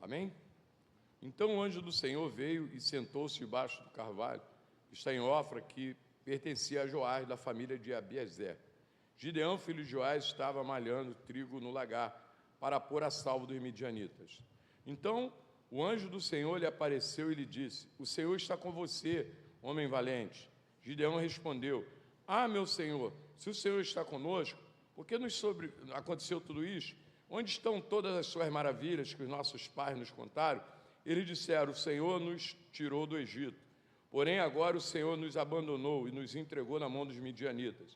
Amém? Então o anjo do Senhor veio e sentou-se debaixo do carvalho, que está em Ofra, que pertencia a Joás, da família de Abiezer. Gideão, filho de Joás, estava malhando trigo no lagar, para pôr a salvo dos midianitas. Então o anjo do Senhor lhe apareceu e lhe disse: o Senhor está com você, homem valente. Gideão respondeu: ah, meu Senhor, se o Senhor está conosco, por que aconteceu tudo isso? Onde estão todas as suas maravilhas que os nossos pais nos contaram? Eles disseram: o Senhor nos tirou do Egito, porém agora o Senhor nos abandonou e nos entregou na mão dos midianitas.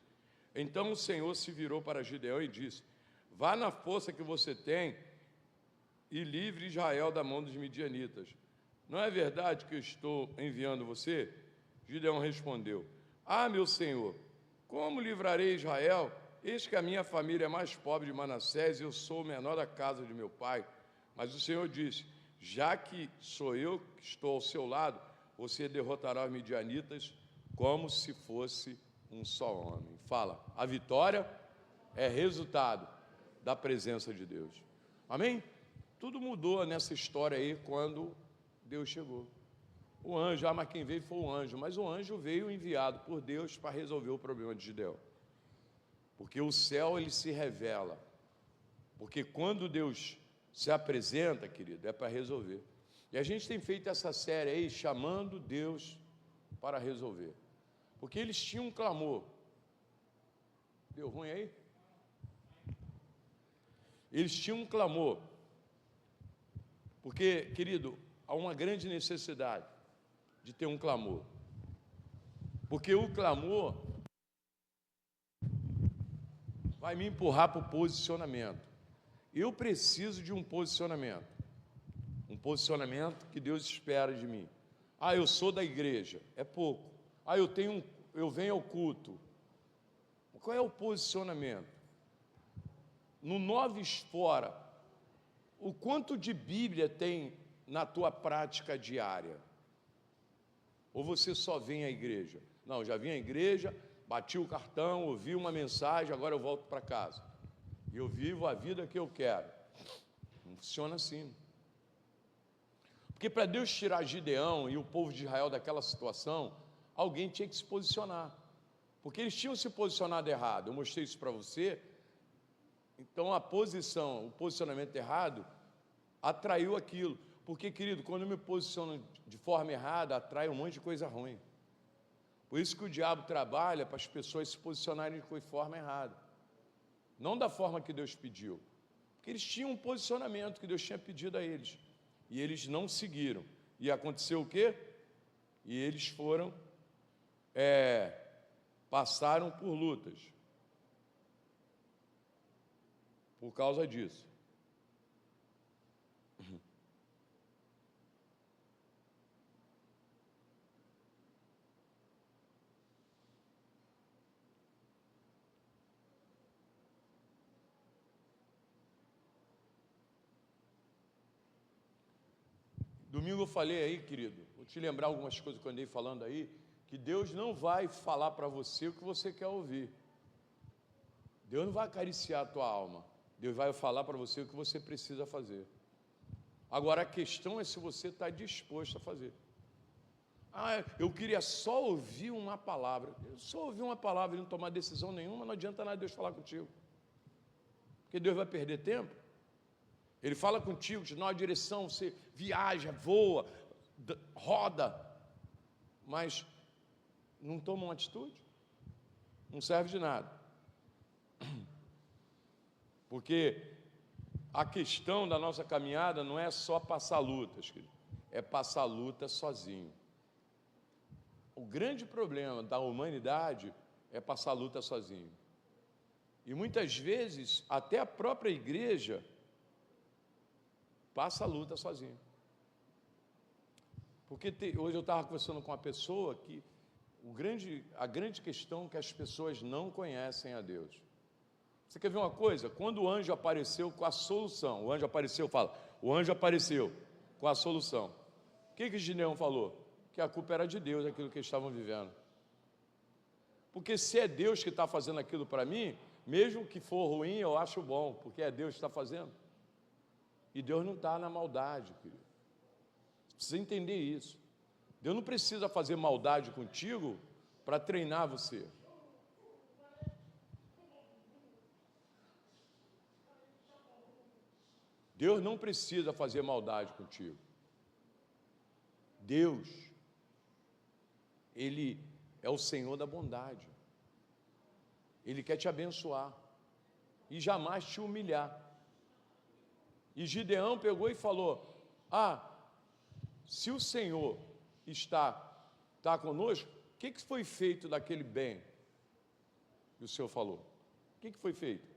Então o Senhor se virou para Gideão e disse: vá na força que você tem e livre Israel da mão dos midianitas. Não é verdade que eu estou enviando você? Gideão respondeu: ah, meu Senhor, como livrarei Israel? Eis que a minha família é mais pobre de Manassés e eu sou o menor da casa de meu pai. Mas o Senhor disse: já que sou eu que estou ao seu lado, você derrotará os midianitas como se fosse um só homem. Fala, a vitória é resultado da presença de Deus. Amém? Tudo mudou nessa história aí quando Deus chegou. O anjo, mas quem veio foi o anjo, mas o anjo veio enviado por Deus para resolver o problema de Gideão. Porque o céu, ele se revela. Porque quando Deus se apresenta, querido, é para resolver. E a gente tem feito essa série aí, chamando Deus para resolver. Porque eles tinham um clamor. Deu ruim aí? Eles tinham um clamor. Porque, querido, há uma grande necessidade de ter um clamor. Porque o clamor vai me empurrar para o posicionamento. Eu preciso de um posicionamento. Um posicionamento que Deus espera de mim. Ah, eu sou da igreja. É pouco. Ah, eu venho ao culto. Qual é o posicionamento? No Noves Fora, o quanto de Bíblia tem na tua prática diária? Ou você só vem à igreja? Não, já vim à igreja, bati o cartão, ouvi uma mensagem, agora eu volto para casa. E eu vivo a vida que eu quero. Não funciona assim. Porque para Deus tirar Gideão e o povo de Israel daquela situação, alguém tinha que se posicionar. Porque eles tinham se posicionado errado. Eu mostrei isso para você. Então o posicionamento errado atraiu aquilo. Porque, querido, quando eu me posiciono de forma errada, atrai um monte de coisa ruim. Por isso que o diabo trabalha para as pessoas se posicionarem de forma errada. Não da forma que Deus pediu. Porque eles tinham um posicionamento que Deus tinha pedido a eles. E eles não seguiram. E aconteceu o quê? E eles passaram por lutas. Por causa disso. Domingo eu falei aí, querido, vou te lembrar algumas coisas que eu andei falando aí, que Deus não vai falar para você o que você quer ouvir. Deus não vai acariciar a tua alma. Deus vai falar para você o que você precisa fazer. Agora a questão é se você está disposto a fazer. Ah, eu queria só ouvir uma palavra. Só ouvir uma palavra e não tomar decisão nenhuma, não adianta nada Deus falar contigo. Porque Deus vai perder tempo. Ele fala contigo, te dá uma direção, você viaja, voa, roda, mas não toma uma atitude, não serve de nada. Porque a questão da nossa caminhada não é só passar lutas, querido, é passar luta sozinho. O grande problema da humanidade é passar luta sozinho. E muitas vezes, até a própria igreja passa a luta sozinho. Porque hoje eu estava conversando com uma pessoa que a grande questão é que as pessoas não conhecem a Deus. Você quer ver uma coisa? Quando o anjo apareceu com a solução, o anjo apareceu com a solução. O que Gideão falou? Que a culpa era de Deus, aquilo que eles estavam vivendo. Porque se é Deus que está fazendo aquilo para mim, mesmo que for ruim, eu acho bom, porque é Deus que está fazendo. E Deus não está na maldade, querido. Você precisa entender isso. Deus não precisa fazer maldade contigo para treinar você. Deus não precisa fazer maldade contigo. Deus, Ele é o Senhor da bondade. Ele quer te abençoar e jamais te humilhar. E Gideão pegou e falou: se o Senhor está conosco, o que foi feito daquele bem que o Senhor falou? O que foi feito?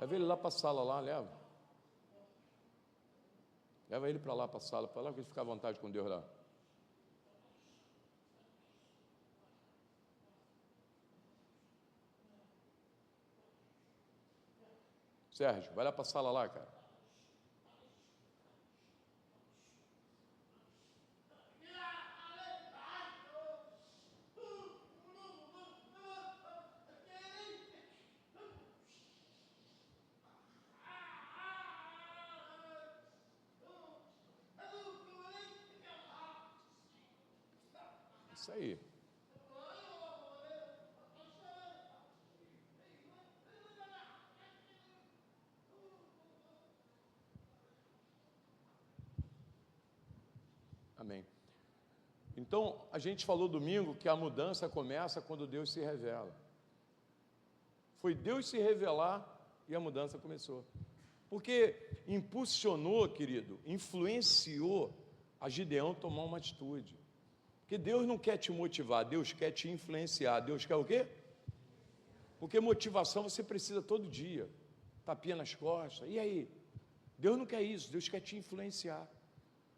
Leva ele lá para a sala lá, leva. Leva ele para lá para a sala, para lá que ele fica à vontade com Deus lá. Sérgio, vai lá para a sala lá, cara. Isso aí. Amém. Então, a gente falou domingo que a mudança começa quando Deus se revela. Foi Deus se revelar e a mudança começou. Porque impulsionou, querido, influenciou a Gideão a tomar uma atitude. Porque Deus não quer te motivar, Deus quer te influenciar. Deus quer o quê? Porque motivação você precisa todo dia. Tapinha nas costas. E aí? Deus não quer isso, Deus quer te influenciar.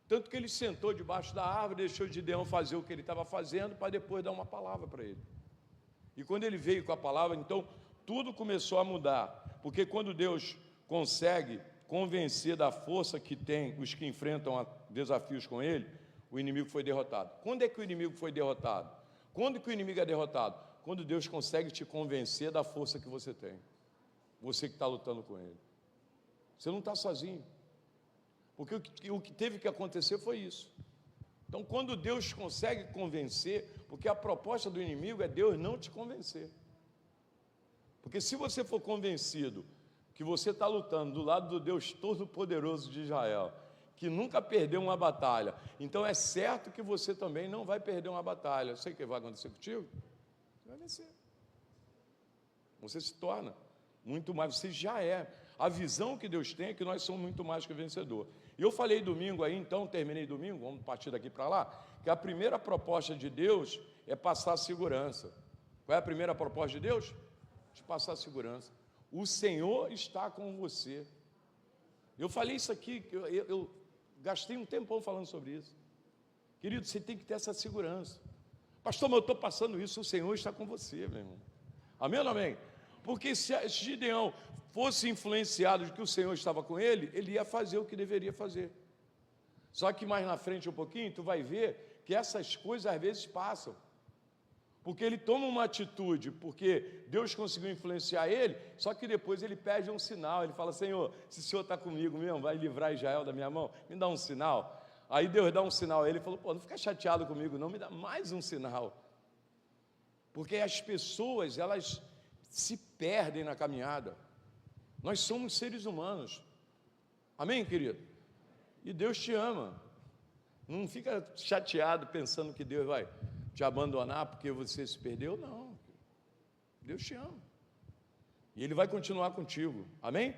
Tanto que ele sentou debaixo da árvore, deixou Gideão fazer o que ele estava fazendo, para depois dar uma palavra para ele. E quando ele veio com a palavra, então, tudo começou a mudar. Porque quando Deus consegue convencer da força que tem os que enfrentam desafios com ele, o inimigo foi derrotado. Quando é que o inimigo foi derrotado? Quando que o inimigo é derrotado? Quando Deus consegue te convencer da força que você tem. Você que está lutando com ele. Você não está sozinho. Porque o que teve que acontecer foi isso. Então, quando Deus consegue convencer, porque a proposta do inimigo é Deus não te convencer. Porque se você for convencido que você está lutando do lado do Deus Todo-Poderoso de Israel, que nunca perdeu uma batalha, então é certo que você também não vai perder uma batalha. Eu sei o que vai acontecer contigo? Você vai vencer. Você se torna muito mais, você já é. A visão que Deus tem é que nós somos muito mais que vencedor. E eu falei domingo aí, então, terminei domingo, vamos partir daqui para lá, que a primeira proposta de Deus é passar segurança. Qual é a primeira proposta de Deus? De passar segurança. O Senhor está com você. Eu falei isso aqui, eu gastei um tempão falando sobre isso. Querido, você tem que ter essa segurança. Pastor, mas eu estou passando isso, o Senhor está com você, meu irmão. Amém ou não amém? Porque se Gideão fosse influenciado de que o Senhor estava com ele, ele ia fazer o que deveria fazer. Só que mais na frente um pouquinho, tu vai ver que essas coisas às vezes passam. Porque ele toma uma atitude, porque Deus conseguiu influenciar ele, só que depois ele pede um sinal, ele fala: Senhor, se o Senhor está comigo mesmo, vai livrar Israel da minha mão, me dá um sinal. Aí Deus dá um sinal a ele, falou: pô, não fica chateado comigo não, me dá mais um sinal. Porque as pessoas, elas se perdem na caminhada. Nós somos seres humanos. Amém, querido? E Deus te ama. Não fica chateado pensando que Deus vai te abandonar porque você se perdeu, não. Deus te ama. E Ele vai continuar contigo. Amém?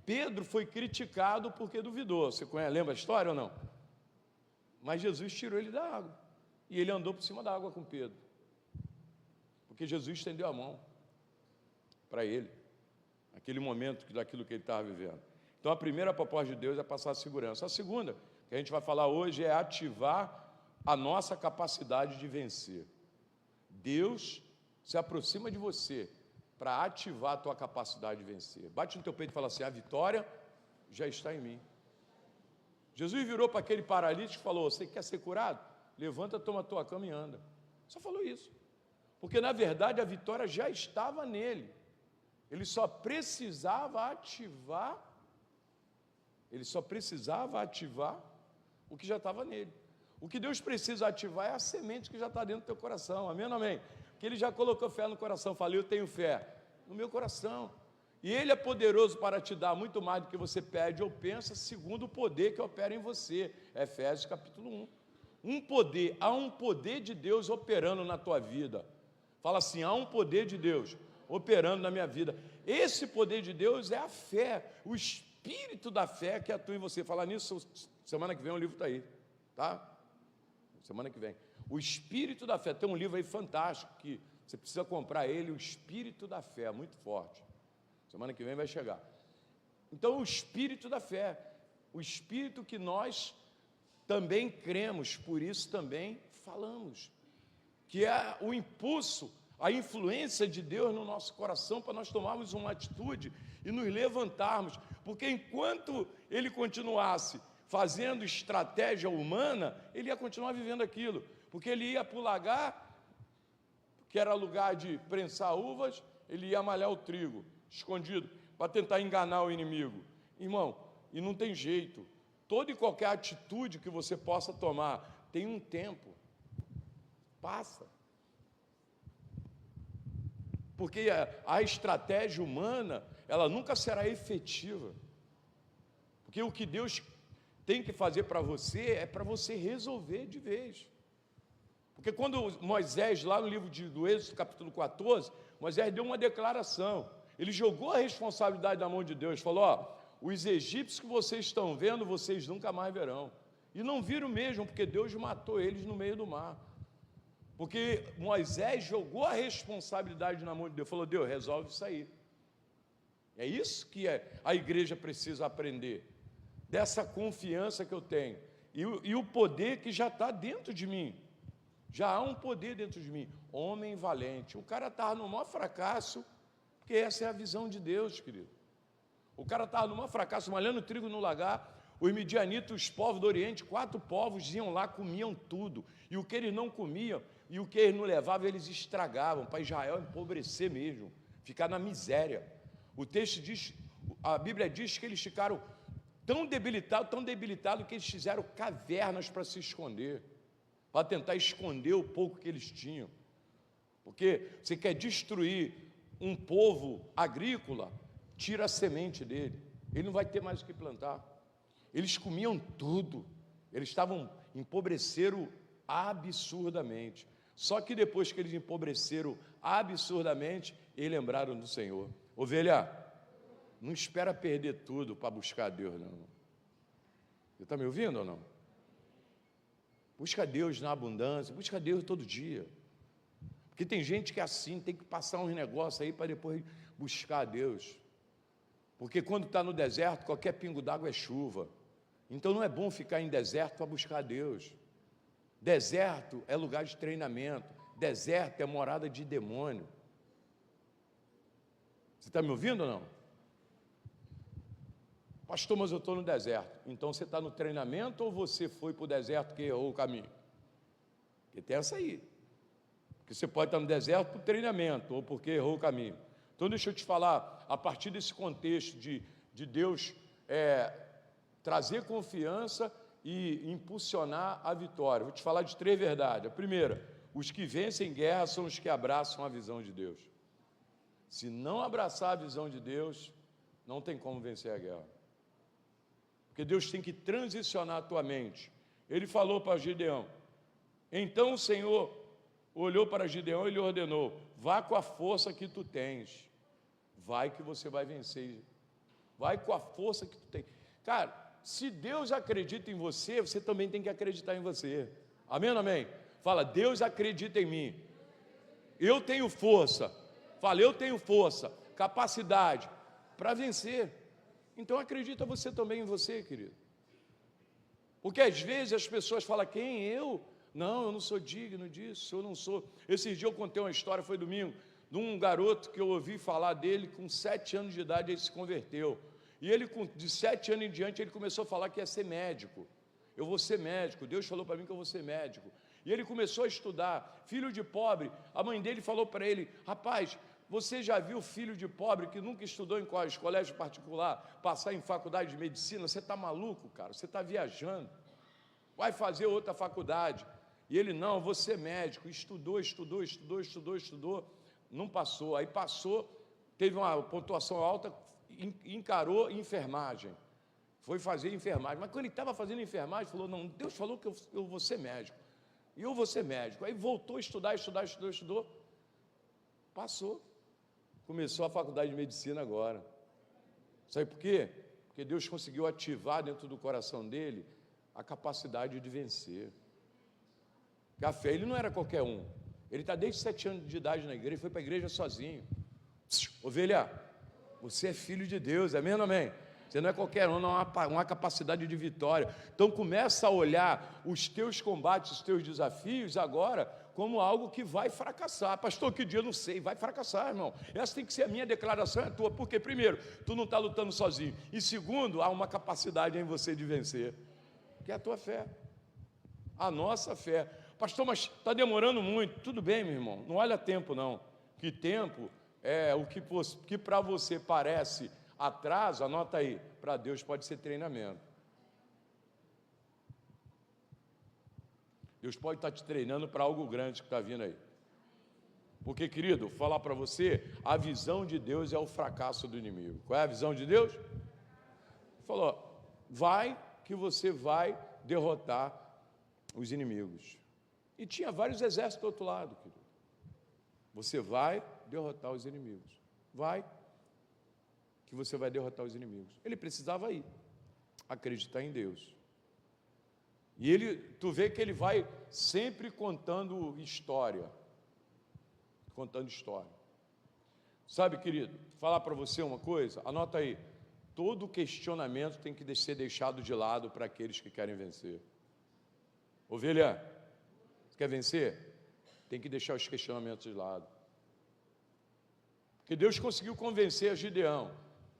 Pedro foi criticado porque duvidou. Você conhece, lembra a história ou não? Mas Jesus tirou ele da água. E ele andou por cima da água com Pedro. Porque Jesus estendeu a mão para ele. Naquele momento daquilo que ele estava vivendo. Então, a primeira proposta de Deus é passar a segurança. A segunda, que a gente vai falar hoje, é ativar a nossa capacidade de vencer. Deus se aproxima de você para ativar a tua capacidade de vencer. Bate no teu peito e fala assim: a vitória já está em mim. Jesus virou para aquele paralítico e falou: você quer ser curado? Levanta, toma a tua cama e anda. Só falou isso. Porque, na verdade, a vitória já estava nele. Ele só precisava ativar o que já estava nele. O que Deus precisa ativar é a semente que já está dentro do teu coração. Amém ou não amém? Que Ele já colocou fé no coração. Falei: eu tenho fé no meu coração. E Ele é poderoso para te dar muito mais do que você pede ou pensa, segundo o poder que opera em você. Efésios capítulo 1. Há um poder de Deus operando na tua vida. Fala assim: há um poder de Deus operando na minha vida. Esse poder de Deus é a fé, o espírito da fé que atua em você. Falar nisso, semana que vem o livro está aí, tá? Semana que vem. O espírito da fé. Tem um livro aí fantástico que você precisa comprar ele, o espírito da fé, muito forte. Semana que vem vai chegar. Então, o espírito da fé, o espírito que nós também cremos, por isso também falamos, que é o impulso, a influência de Deus no nosso coração para nós tomarmos uma atitude e nos levantarmos, porque enquanto Ele continuasse fazendo estratégia humana, Ele ia continuar vivendo aquilo, porque Ele ia para o lagar, que era lugar de prensar uvas, Ele ia malhar o trigo, escondido, para tentar enganar o inimigo. Irmão, e não tem jeito, toda e qualquer atitude que você possa tomar, tem um tempo, passa. Porque a estratégia humana, ela nunca será efetiva. Porque o que Deus tem que fazer para você, é para você resolver de vez. Porque quando Moisés, lá no livro do Êxodo, capítulo 14, Moisés deu uma declaração. Ele jogou a responsabilidade na mão de Deus, falou: ó, os egípcios que vocês estão vendo, vocês nunca mais verão. E não viram mesmo, porque Deus matou eles no meio do mar. Porque Moisés jogou a responsabilidade na mão de Deus, falou: Deus, resolve isso aí. É isso que a igreja precisa aprender, dessa confiança que eu tenho, e o poder que já está dentro de mim. Já há um poder dentro de mim, homem valente. O cara estava no maior fracasso, porque essa é a visão de Deus, querido. O cara estava no maior fracasso, malhando trigo no lagar. Os midianitas, os povos do Oriente, 4 povos iam lá, comiam tudo, e o que eles não comiam, e o que eles não levavam, eles estragavam, para Israel empobrecer mesmo, ficar na miséria. O texto diz, a Bíblia diz que eles ficaram tão debilitados, que eles fizeram cavernas para se esconder, para tentar esconder o pouco que eles tinham. Porque você quer destruir um povo agrícola, tira a semente dele, ele não vai ter mais o que plantar. Eles comiam tudo, eles empobreceram absurdamente. Só que depois que eles empobreceram absurdamente, eles lembraram do Senhor. Ovelha, não espera perder tudo para buscar Deus, não. Você está me ouvindo ou não? Busca Deus na abundância, busca Deus todo dia. Porque tem gente que é assim, tem que passar uns negócios aí para depois buscar a Deus. Porque quando está no deserto, qualquer pingo d'água é chuva. Então não é bom ficar em deserto para buscar a Deus. Deserto é lugar de treinamento, deserto é morada de demônio. Você está me ouvindo ou não? Pastor, mas eu estou no deserto. Então você está no treinamento ou você foi para o deserto que errou o caminho? Porque tem essa aí. Porque você pode estar no deserto por treinamento ou porque errou o caminho. Então deixa eu te falar, a partir desse contexto de Deus trazer confiança e impulsionar a vitória. Vou te falar de 3 verdades. A primeira, os que vencem guerra são os que abraçam a visão de Deus. Se não abraçar a visão de Deus, não tem como vencer a guerra. Porque Deus tem que transicionar a tua mente. Ele falou para Gideão, então o Senhor olhou para Gideão e lhe ordenou: vá com a força que tu tens, vai que você vai vencer, vai com a força que tu tens. Cara, se Deus acredita em você, você também tem que acreditar em você. Amém ou não amém? Fala: Deus acredita em mim, eu tenho força. Fala: eu tenho força, capacidade para vencer. Então acredita você também em você, querido. Porque às vezes as pessoas falam, quem? Eu? Não, eu não sou digno disso, eu não sou. Esse dia eu contei uma história, foi domingo, de um garoto que eu ouvi falar dele, com 7 anos de idade ele se converteu. E ele, de 7 anos em diante, ele começou a falar que ia ser médico. Eu vou ser médico, Deus falou para mim que eu vou ser médico. E ele começou a estudar, filho de pobre, a mãe dele falou para ele, rapaz, você já viu filho de pobre que nunca estudou em colégio particular, passar em faculdade de medicina? Você está maluco, cara, você está viajando, vai fazer outra faculdade. E ele, não, vou ser médico, estudou, não passou, aí passou, teve uma pontuação alta, encarou enfermagem, foi fazer enfermagem, mas quando ele estava fazendo enfermagem, falou, não, Deus falou que eu vou ser médico, e eu vou ser médico. Aí voltou a estudou, passou, começou a faculdade de medicina agora. Sabe por quê? Porque Deus conseguiu ativar dentro do coração dele a capacidade de vencer. Porque a fé, ele não era qualquer um, ele está desde 7 anos de idade na igreja, foi para a igreja sozinho. Ovelha, você é filho de Deus, amém ou não amém? Você não é qualquer um, não há uma capacidade de vitória. Então começa a olhar os teus combates, os teus desafios agora como algo que vai fracassar. Pastor, que dia? Eu não sei, vai fracassar, irmão. Essa tem que ser a minha declaração, é a tua. Porque primeiro, tu não está lutando sozinho. E segundo, há uma capacidade em você de vencer, que é a tua fé, a nossa fé. Pastor, mas está demorando muito. Tudo bem, meu irmão, não olha tempo não, que tempo é o que para você parece atraso, anota aí, para Deus pode ser treinamento. Deus pode estar te treinando para algo grande que está vindo aí. Porque, querido, vou falar para você, a visão de Deus é o fracasso do inimigo. Qual é a visão de Deus? Ele falou, vai que você vai derrotar os inimigos. E tinha vários exércitos do outro lado, querido. Você vai derrotar os inimigos. Vai que você vai derrotar os inimigos. Ele precisava ir, acreditar em Deus. E ele, tu vê que ele vai sempre contando história. Contando história. Sabe, querido, falar para você uma coisa, anota aí, todo questionamento tem que ser deixado de lado para aqueles que querem vencer. Ovelha, você quer vencer? Tem que deixar os questionamentos de lado. Porque Deus conseguiu convencer a Gideão,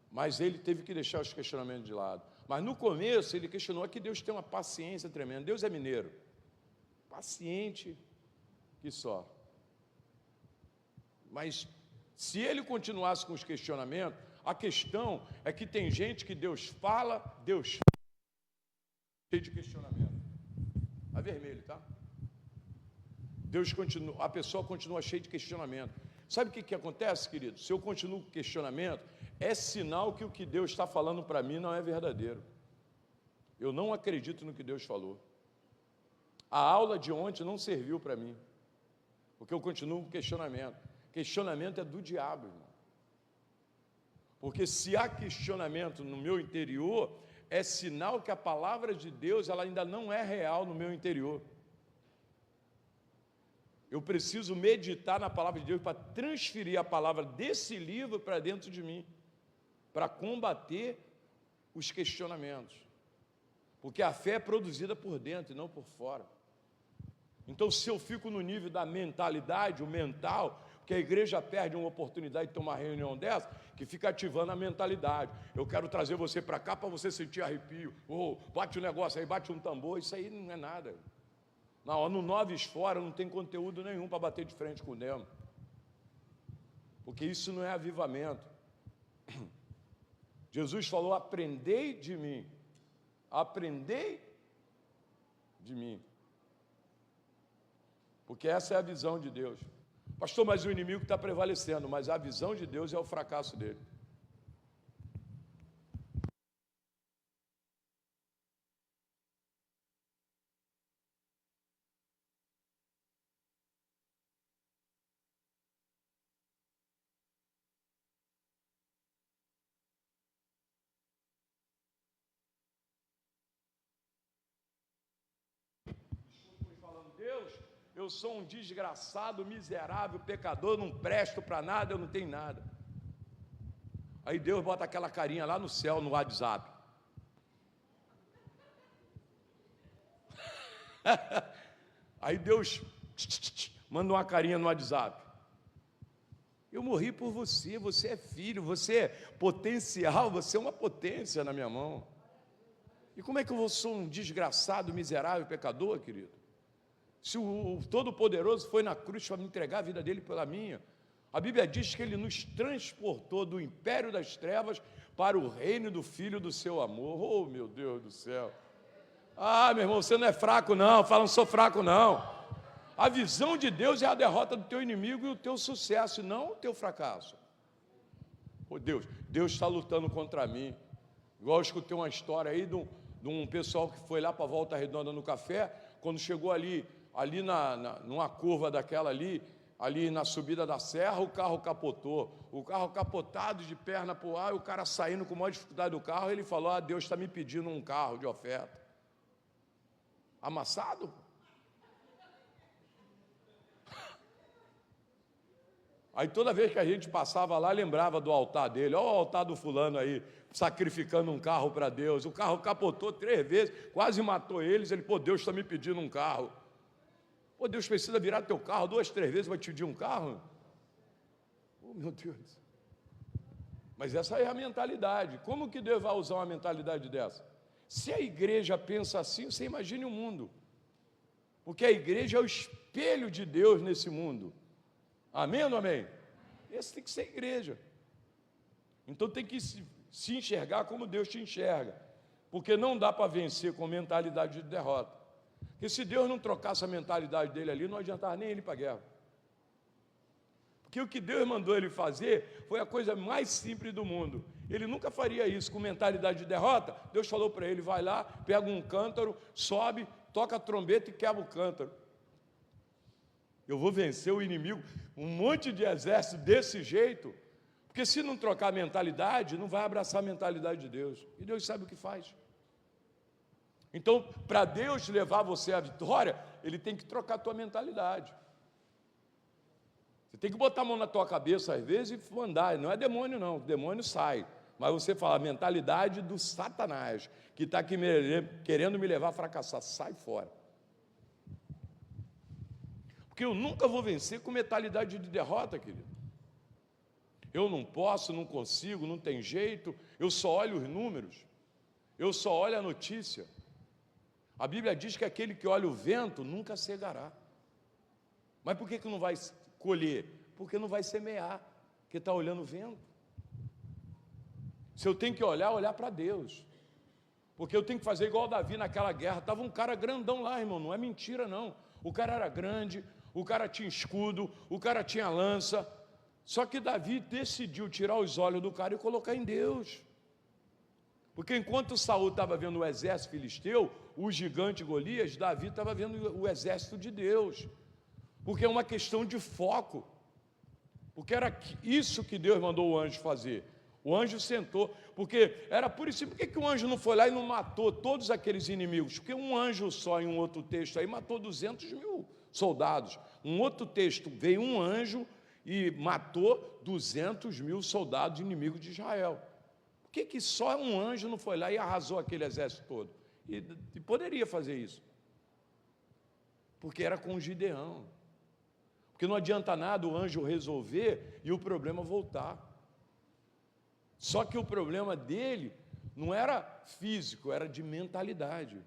mas ele teve que deixar os questionamentos de lado. Mas no começo ele questionou que Deus tem uma paciência tremenda. Deus é mineiro, paciente que só. Mas se ele continuasse com os questionamentos, a questão é que tem gente que Deus fala, cheio de questionamento. Está vermelho, tá? A pessoa continua cheia de questionamento. Sabe o que acontece, querido? Se eu continuo com questionamento, é sinal que o que Deus está falando para mim não é verdadeiro. Eu não acredito no que Deus falou. A aula de ontem não serviu para mim, porque eu continuo com questionamento. Questionamento é do diabo, irmão. Porque se há questionamento no meu interior, é sinal que a palavra de Deus ela ainda não é real no meu interior. Eu preciso meditar na palavra de Deus para transferir a palavra desse livro para dentro de mim, para combater os questionamentos. Porque a fé é produzida por dentro e não por fora. Então, se eu fico no nível da mentalidade, o mental, que a igreja perde uma oportunidade de ter uma reunião dessa, que fica ativando a mentalidade. Eu quero trazer você para cá para você sentir arrepio. Ou bate um negócio aí, bate um tambor, isso aí não é nada. Não, no Noves Fora não tem conteúdo nenhum para bater de frente com o demo. Porque isso não é avivamento. Jesus falou, aprendei de mim. Aprendei de mim. Porque essa é a visão de Deus. Pastor, mas o inimigo está prevalecendo, mas a visão de Deus é o fracasso dele. Deus, eu sou um desgraçado, miserável, pecador, não presto para nada, eu não tenho nada. Aí Deus bota aquela carinha lá no céu, no WhatsApp. Aí Deus manda uma carinha no WhatsApp. Eu morri por você, você é filho, você é potencial, você é uma potência na minha mão. E como é que eu sou um desgraçado, miserável, pecador, querido? Se o Todo-Poderoso foi na cruz para me entregar a vida dele pela minha. A Bíblia diz que ele nos transportou do império das trevas para o reino do Filho do seu amor. Oh, meu Deus do céu. Ah, meu irmão, você não é fraco não, fala, não sou fraco não. A visão de Deus é a derrota do teu inimigo e o teu sucesso, não o teu fracasso. Oh, Deus está lutando contra mim. Igual eu escutei uma história aí de um pessoal que foi lá para a Volta Redonda no café, quando chegou ali numa curva daquela ali na subida da serra, o carro capotou. O carro capotado, de perna para o ar, e o cara saindo com maior dificuldade do carro, ele falou, ah, Deus está me pedindo um carro de oferta. Amassado? Aí toda vez que a gente passava lá, lembrava do altar dele. Olha o altar do fulano aí, sacrificando um carro para Deus. O carro capotou 3 vezes, quase matou eles. Ele, pô, Deus está me pedindo um carro. Pô, Deus precisa virar teu carro 2, 3 vezes, vai te pedir um carro? Oh, meu Deus. Mas essa é a mentalidade. Como que Deus vai usar uma mentalidade dessa? Se a igreja pensa assim, você imagine o mundo. Porque a igreja é o espelho de Deus nesse mundo. Amém ou não amém? Esse tem que ser a igreja. Então tem que se enxergar como Deus te enxerga. Porque não dá para vencer com mentalidade de derrota. Porque se Deus não trocasse a mentalidade dele ali, não adiantava nem ele ir para a guerra. Porque o que Deus mandou ele fazer foi a coisa mais simples do mundo. Ele nunca faria isso com mentalidade de derrota. Deus falou para ele, vai lá, pega um cântaro, sobe, toca a trombeta e quebra o cântaro. Eu vou vencer o inimigo, um monte de exército desse jeito, porque se não trocar a mentalidade, não vai abraçar a mentalidade de Deus. E Deus sabe o que faz. Então, para Deus levar você à vitória, Ele tem que trocar a tua mentalidade. Você tem que botar a mão na tua cabeça às vezes e andar. Não é demônio não, o demônio sai. Mas você fala, a mentalidade do Satanás, que está aqui querendo me levar a fracassar, sai fora. Porque eu nunca vou vencer com mentalidade de derrota, querido. Eu não posso, não consigo, não tem jeito, eu só olho os números, eu só olho a notícia. A Bíblia diz que aquele que olha o vento nunca cegará. Mas por que não vai colher? Porque não vai semear, porque está olhando o vento. Se eu tenho que olhar para Deus. Porque eu tenho que fazer igual Davi naquela guerra. Estava um cara grandão lá, irmão, não é mentira não. O cara era grande, o cara tinha escudo, o cara tinha lança. Só que Davi decidiu tirar os olhos do cara e colocar em Deus. Porque enquanto Saul estava vendo o exército filisteu, o gigante Golias, Davi estava vendo o exército de Deus. Porque é uma questão de foco. Porque era isso que Deus mandou o anjo fazer. O anjo sentou, porque era por isso. Por que o anjo não foi lá e não matou todos aqueles inimigos? Porque um anjo só, em um outro texto aí, matou 200.000 soldados. Um outro texto, veio um anjo e matou 200.000 soldados inimigos de Israel. Por que só um anjo não foi lá e arrasou aquele exército todo? E poderia fazer isso. Porque era com Gideão. Porque não adianta nada o anjo resolver e o problema voltar. Só que o problema dele não era físico, era de mentalidade.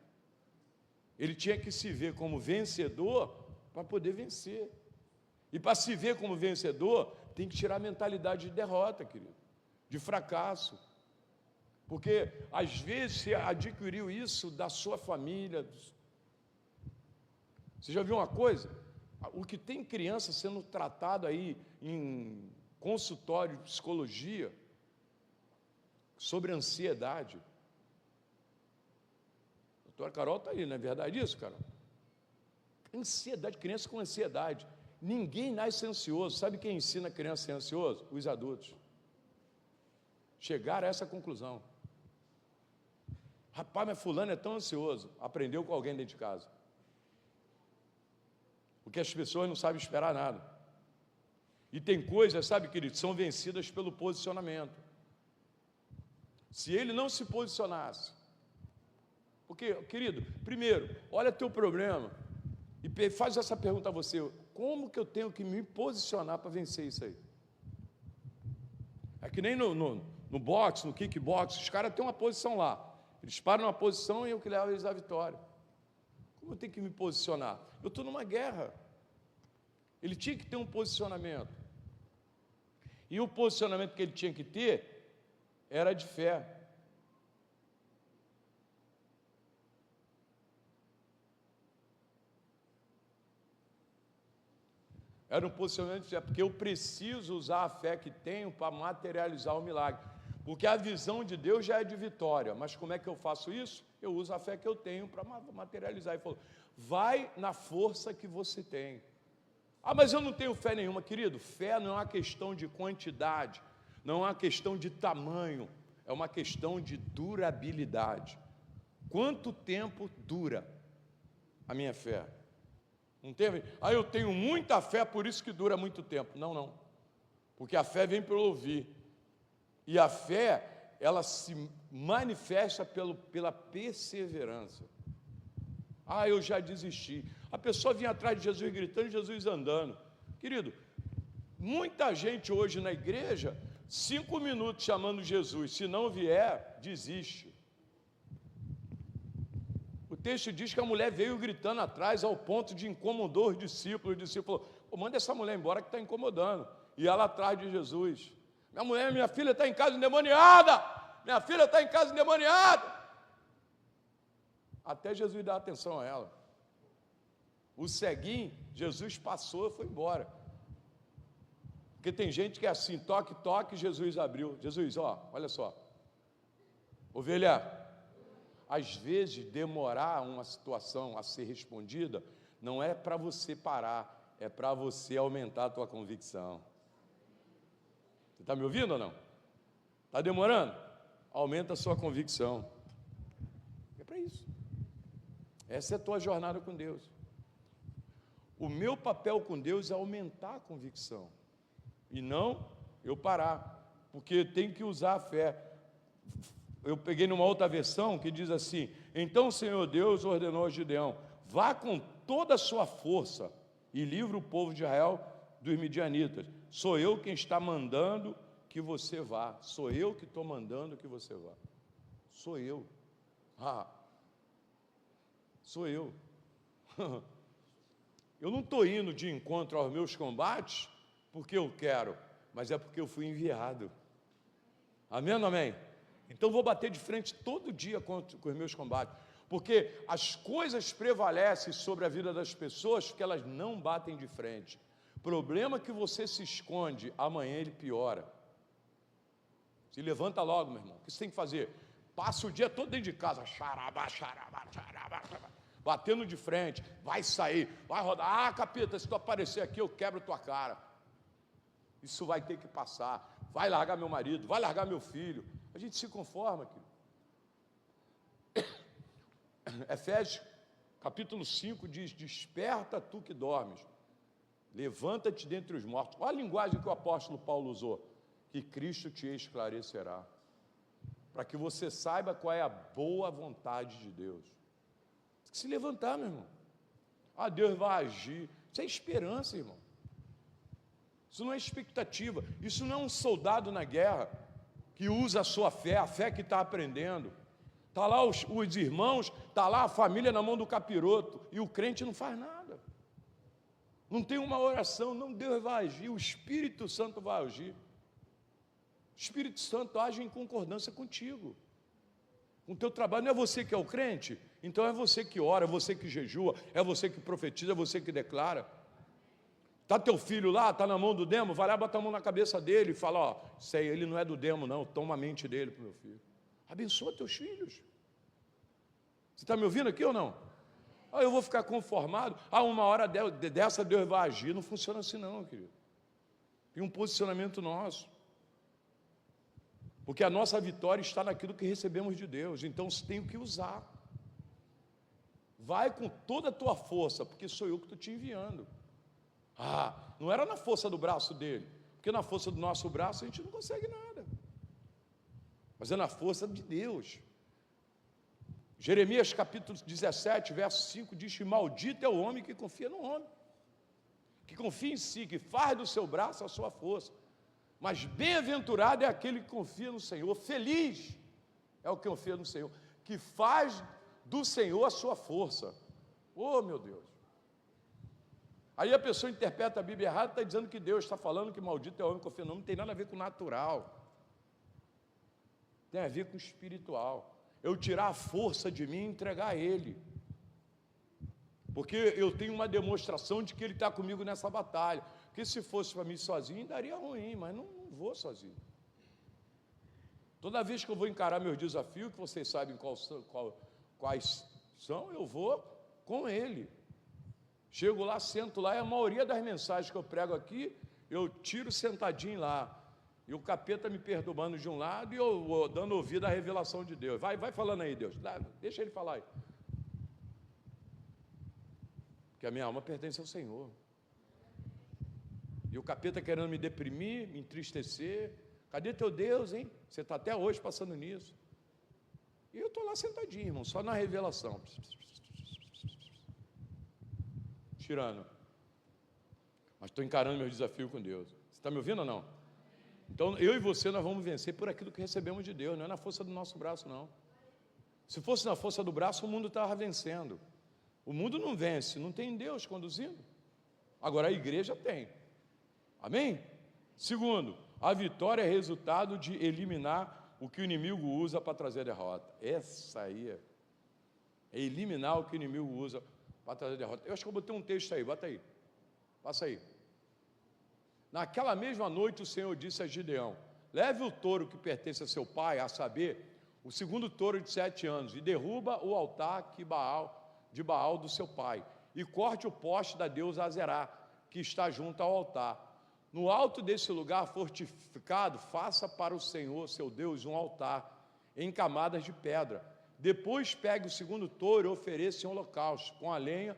Ele tinha que se ver como vencedor para poder vencer. E para se ver como vencedor, tem que tirar a mentalidade de derrota, querido, de fracasso. Porque às vezes você adquiriu isso da sua família. Você já viu uma coisa? O que tem criança sendo tratado aí em consultório de psicologia sobre ansiedade. A doutora Carol está aí, não é verdade isso, Carol? Ansiedade, criança com ansiedade. Ninguém nasce ansioso. Sabe quem ensina a criança a ser ansioso? Os adultos. Chegaram a essa conclusão. Rapaz, mas fulano é tão ansioso. Aprendeu com alguém dentro de casa. Porque as pessoas não sabem esperar nada. E tem coisas, sabe, querido, são vencidas pelo posicionamento. Se ele não se posicionasse. Porque, querido, primeiro, olha teu problema e faz essa pergunta a você: como que eu tenho que me posicionar para vencer isso aí? É que nem no boxe, no kickbox, os caras têm uma posição lá. Eles param numa posição e eu que levo eles à vitória. Como eu tenho que me posicionar? Eu estou numa guerra. Ele tinha que ter um posicionamento. E o posicionamento que ele tinha que ter era de fé. Era um posicionamento de fé, porque eu preciso usar a fé que tenho para materializar o milagre. Porque a visão de Deus já é de vitória, mas como é que eu faço isso? Eu uso a fé que eu tenho para materializar. Ele falou: vai na força que você tem. Ah, mas eu não tenho fé nenhuma. Querido, fé não é uma questão de quantidade, não é uma questão de tamanho, é uma questão de durabilidade. Quanto tempo dura a minha fé? Não tem? Ah, eu tenho muita fé, por isso que dura muito tempo. Não, não. Porque a fé vem pelo ouvir. E a fé, ela se manifesta pela perseverança. Ah, eu já desisti. A pessoa vinha atrás de Jesus gritando, Jesus andando. Querido, muita gente hoje na igreja, 5 minutos chamando Jesus, se não vier, desiste. O texto diz que a mulher veio gritando atrás ao ponto de incomodar os discípulos. O discípulo falou: manda essa mulher embora que está incomodando. E ela atrás de Jesus. Minha filha está em casa endemoniada. Minha filha está em casa endemoniada. Até Jesus dar atenção a ela. O ceguinho, Jesus passou e foi embora. Porque tem gente que é assim: toque, toque, Jesus abriu. Jesus, ó, olha só. Ovelha, às vezes demorar uma situação a ser respondida não é para você parar, é para você aumentar a tua convicção. Você está me ouvindo ou não? Está demorando? Aumenta a sua convicção. É para isso. Essa é a tua jornada com Deus. O meu papel com Deus é aumentar a convicção e não eu parar, porque tem que usar a fé. Eu peguei numa outra versão que diz assim: então o Senhor Deus ordenou a Gideão: vá com toda a sua força e livre o povo de Israel dos midianitas. Sou eu quem está mandando que você vá. Sou eu que estou mandando que você vá. Sou eu. Sou eu. Eu não estou indo de encontro aos meus combates porque eu quero, mas é porque eu fui enviado. Amém ou não amém? Então vou bater de frente todo dia com os meus combates, porque as coisas prevalecem sobre a vida das pessoas porque elas não batem de frente. Problema que você se esconde, amanhã ele piora. Se levanta logo, meu irmão. O que você tem que fazer? Passa o dia todo dentro de casa, batendo de frente, vai sair, vai rodar. Ah, capeta, se tu aparecer aqui, eu quebro tua cara. Isso vai ter que passar. Vai largar meu marido, vai largar meu filho. A gente se conforma aqui. Efésios, capítulo 5, diz: desperta tu que dormes, levanta-te dentre os mortos. Olha a linguagem que o apóstolo Paulo usou: que Cristo te esclarecerá, para que você saiba qual é a boa vontade de Deus. Tem que se levantar, meu irmão. Ah, Deus vai agir. Isso é esperança, irmão. Isso não é expectativa. Isso não é um soldado na guerra que usa a sua fé, a fé que está aprendendo. Está lá os irmãos, está lá a família na mão do capiroto, e o crente não faz nada. Não tem uma oração, não, Deus vai agir, o Espírito Santo vai agir. O Espírito Santo age em concordância contigo. O teu trabalho não é você que é o crente, então é você que ora, é você que jejua, é você que profetiza, é você que declara. Está teu filho lá, está na mão do demo, vai lá, bota a mão na cabeça dele e fala: ó, sei, ele não é do demo não, toma a mente dele para o meu filho. Abençoa teus filhos. Você está me ouvindo aqui ou não? Ah, eu vou ficar conformado, uma hora dessa Deus vai agir. Não funciona assim não, querido. Tem um posicionamento nosso. Porque a nossa vitória está naquilo que recebemos de Deus, então você tem que usar. Vai com toda a tua força, porque sou eu que estou te enviando. Não era na força do braço dele, porque na força do nosso braço a gente não consegue nada. mas é na força de Deus. Jeremias capítulo 17, verso 5 diz que maldito é o homem que confia no homem, que confia em si, que faz do seu braço a sua força. Mas bem-aventurado é aquele que confia no Senhor, feliz é o que confia no Senhor, que faz do Senhor a sua força. Oh, meu Deus! Aí a pessoa interpreta a Bíblia errada, está dizendo que Deus está falando que maldito é o homem que confia no homem. Não tem nada a ver com o natural, tem a ver com o espiritual. Eu tirar a força de mim e entregar a Ele, porque eu tenho uma demonstração de que Ele está comigo nessa batalha. Porque se fosse para mim sozinho, daria ruim, mas não vou sozinho. Toda vez que eu vou encarar meus desafios, que vocês sabem quais são, eu vou com Ele. Chego lá, sento lá, e a maioria das mensagens que eu prego aqui, eu tiro sentadinho lá. E o capeta me perturbando de um lado e eu vou dando ouvido à revelação de Deus. Vai falando aí, Deus. Deixa ele falar aí. Porque a minha alma pertence ao Senhor. E o capeta querendo me deprimir, me entristecer. Cadê teu Deus, hein? Você está até hoje passando nisso. E eu estou lá sentadinho, irmão, só na revelação. Tirando. Mas estou encarando meu desafio com Deus. Você está me ouvindo ou não? Então, eu e você, nós vamos vencer por aquilo que recebemos de Deus, não é na força do nosso braço, não. Se fosse na força do braço, o mundo estava vencendo. O mundo não vence, não tem Deus conduzindo. Agora, a igreja tem. Amém? Segundo, a vitória é resultado de eliminar o que o inimigo usa para trazer a derrota. Essa aí é eliminar o que o inimigo usa para trazer a derrota. Eu acho que eu botei um texto aí, bota aí. Passa aí. Naquela mesma noite o Senhor disse a Gideão: leve o touro que pertence a seu pai, a saber, o segundo touro de 7 anos, e derruba o altar de Baal do seu pai, e corte o poste da deusa Azerá, que está junto ao altar. No alto desse lugar fortificado, faça para o Senhor, seu Deus, um altar em camadas de pedra. Depois pegue o segundo touro e ofereça em holocausto, com a lenha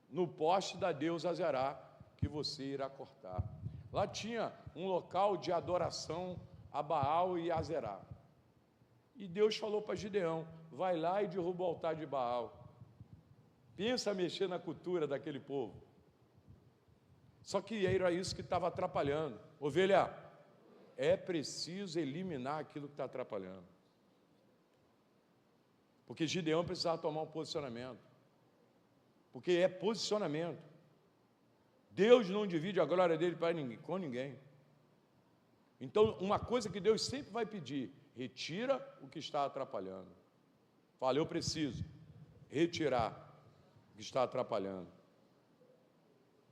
no poste da deusa Azerá, que você irá cortar. Lá tinha um local de adoração a Baal e Azerá. E Deus falou para Gideão: vai lá e derruba o altar de Baal. Pensa mexer na cultura daquele povo. Só que era isso que estava atrapalhando. Ovelha, é preciso eliminar aquilo que está atrapalhando. Porque Gideão precisava tomar um posicionamento. Porque é posicionamento. Deus não divide a glória dele com ninguém. Então, uma coisa que Deus sempre vai pedir: retira o que está atrapalhando. Fala, eu preciso retirar o que está atrapalhando.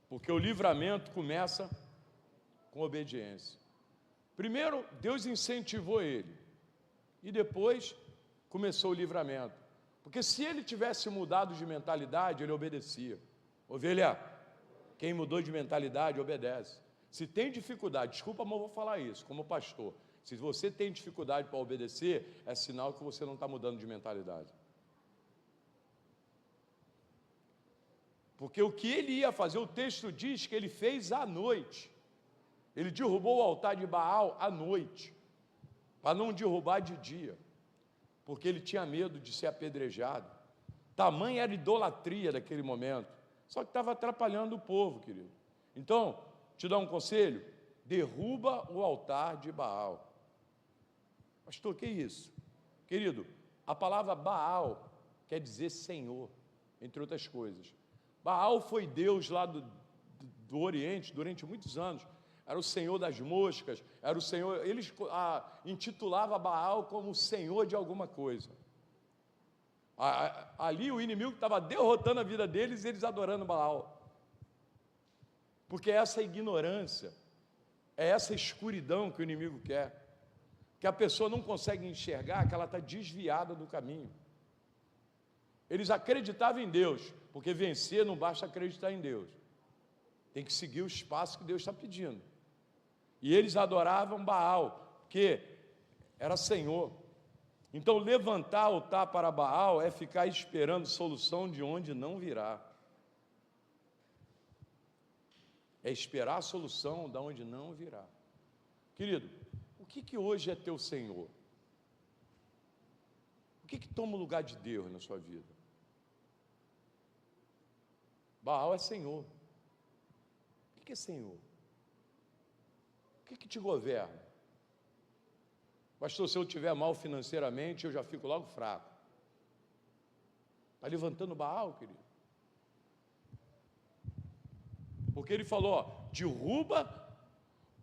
Porque o livramento começa com obediência. Primeiro, Deus incentivou ele. E depois começou o livramento. Porque se ele tivesse mudado de mentalidade, ele obedecia. Ovelha, quem mudou de mentalidade, obedece. Se tem dificuldade, desculpa, mas eu vou falar isso, como pastor. Se você tem dificuldade para obedecer, é sinal que você não está mudando de mentalidade. Porque o que ele ia fazer, o texto diz que ele fez à noite. Ele derrubou o altar de Baal à noite, para não derrubar de dia, porque ele tinha medo de ser apedrejado. Tamanha era a idolatria daquele momento. Só que estava atrapalhando o povo, querido. Então, te dá um conselho: derruba o altar de Baal. Pastor, que isso? Querido, a palavra Baal quer dizer Senhor, entre outras coisas. Baal foi Deus lá do Oriente durante muitos anos. Era o Senhor das moscas, era o Senhor. Eles intitulavam Baal como o Senhor de alguma coisa. Ali o inimigo estava derrotando a vida deles e eles adorando Baal. Porque é essa ignorância, é essa escuridão que o inimigo quer. Que a pessoa não consegue enxergar, que ela está desviada do caminho. Eles acreditavam em Deus, porque vencer não basta acreditar em Deus. Tem que seguir o espaço que Deus está pedindo. E eles adoravam Baal, porque era Senhor. Então, levantar altar para Baal é ficar esperando solução de onde não virá. É esperar a solução de onde não virá. Querido, o que hoje é teu Senhor? que toma o lugar de Deus na sua vida? Baal é senhor. O que é senhor? O que te governa? Pastor, se eu estiver mal financeiramente, eu já fico logo fraco. Está levantando Baal, querido? Porque ele falou, ó, derruba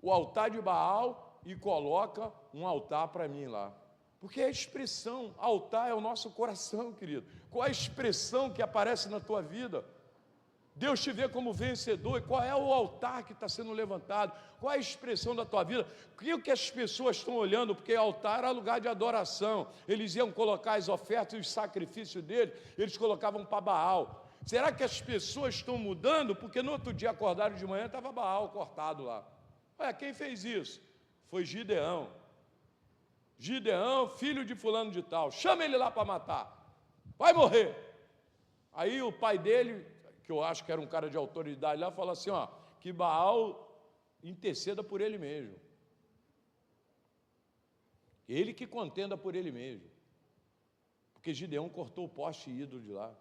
o altar de Baal e coloca um altar para mim lá. Porque a expressão, altar é o nosso coração, querido. Qual a expressão que aparece na tua vida? Deus te vê como vencedor, e qual é o altar que está sendo levantado? Qual é a expressão da tua vida? O que as pessoas estão olhando? Porque altar era lugar de adoração, eles iam colocar as ofertas e os sacrifícios deles, eles colocavam para Baal. Será que as pessoas estão mudando? Porque no outro dia acordaram de manhã, estava Baal cortado lá. Olha, quem fez isso? Foi Gideão. Gideão, filho de fulano de tal, chama ele lá para matar, vai morrer. Aí o pai dele, que eu acho que era um cara de autoridade lá, fala assim, ó, que Baal interceda por ele mesmo. Ele que contenda por ele mesmo. Porque Gideão cortou o poste ídolo de lá,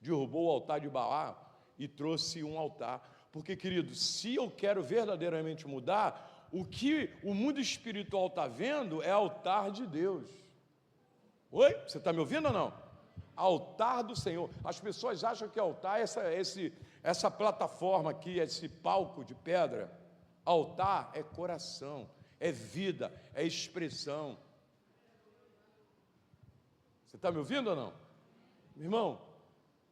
derrubou o altar de Baal e trouxe um altar. Porque, querido, se eu quero verdadeiramente mudar, o que o mundo espiritual está vendo é altar de Deus. Oi? Você está me ouvindo ou não? Altar do Senhor. As pessoas acham que altar é essa plataforma aqui, esse palco de pedra. Altar é coração, é vida, é expressão. Você está me ouvindo ou não? Meu irmão,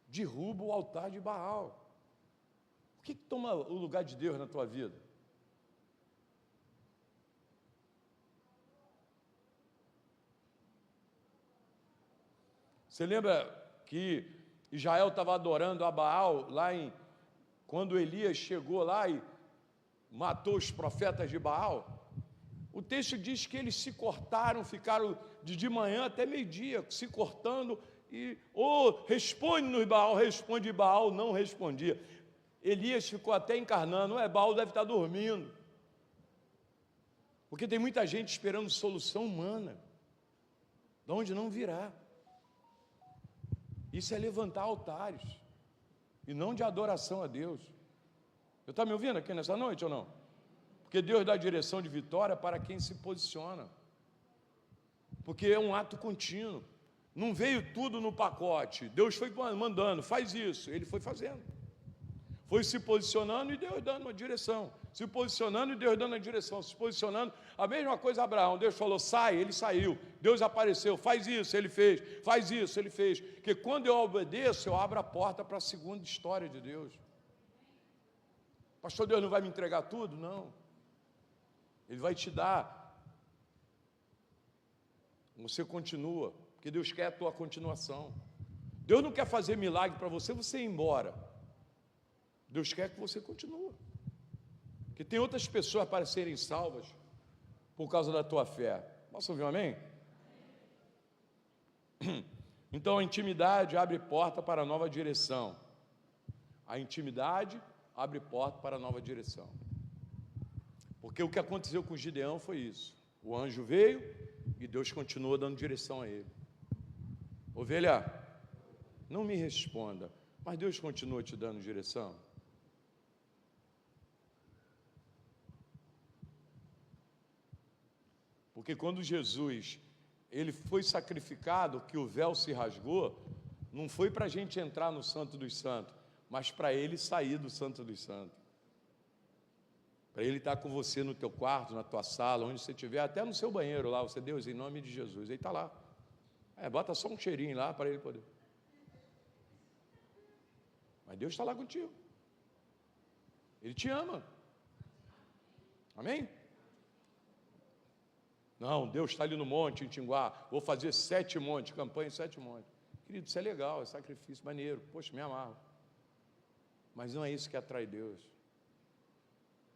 derruba o altar de Baal. O que toma o lugar de Deus na tua vida? Você lembra que Israel estava adorando a Baal quando Elias chegou lá e matou os profetas de Baal? O texto diz que eles se cortaram, ficaram de manhã até meio-dia, se cortando, e responde-nos Baal, responde Baal, não respondia. Elias ficou até encarnando, Baal deve estar dormindo. Porque tem muita gente esperando solução humana, de onde não virá. Isso é levantar altares, e não de adoração a Deus. Você está me ouvindo aqui nessa noite ou não? Porque Deus dá direção de vitória para quem se posiciona. Porque é um ato contínuo. Não veio tudo no pacote. Deus foi mandando, faz isso. Ele foi fazendo. Foi se posicionando e Deus dando uma direção. Se posicionando e Deus dando a direção. Se posicionando, a mesma coisa Abraão. Deus falou, sai, ele saiu. Deus apareceu, faz isso, ele fez. Faz isso, ele fez. Porque quando eu obedeço, eu abro a porta para a segunda história de Deus. Pastor, Deus não vai me entregar tudo? Não. Ele vai te dar. Você continua, porque Deus quer a tua continuação. Deus não quer fazer milagre para você ir embora. Deus quer que você continue. Porque tem outras pessoas para serem salvas por causa da tua fé. Posso ouvir um amém? Então a intimidade abre porta para a nova direção. A intimidade abre porta para a nova direção. Porque o que aconteceu com Gideão foi isso. O anjo veio e Deus continua dando direção a ele. Ovelha, não me responda, mas Deus continua te dando direção? Porque quando Jesus, ele foi sacrificado, que o véu se rasgou, não foi para a gente entrar no Santo dos Santos, mas para ele sair do Santo dos Santos. Para ele estar com você no teu quarto, na tua sala, onde você estiver, até no seu banheiro lá, você, Deus, em nome de Jesus, ele está lá. Bota só um cheirinho lá para ele poder. Mas Deus está lá contigo. Ele te ama. Amém? Não, Deus está ali no monte, em Tinguá, vou fazer 7 montes, campanha em 7 montes. Querido, isso é legal, é sacrifício, maneiro, poxa, me amarro. Mas não é isso que atrai Deus.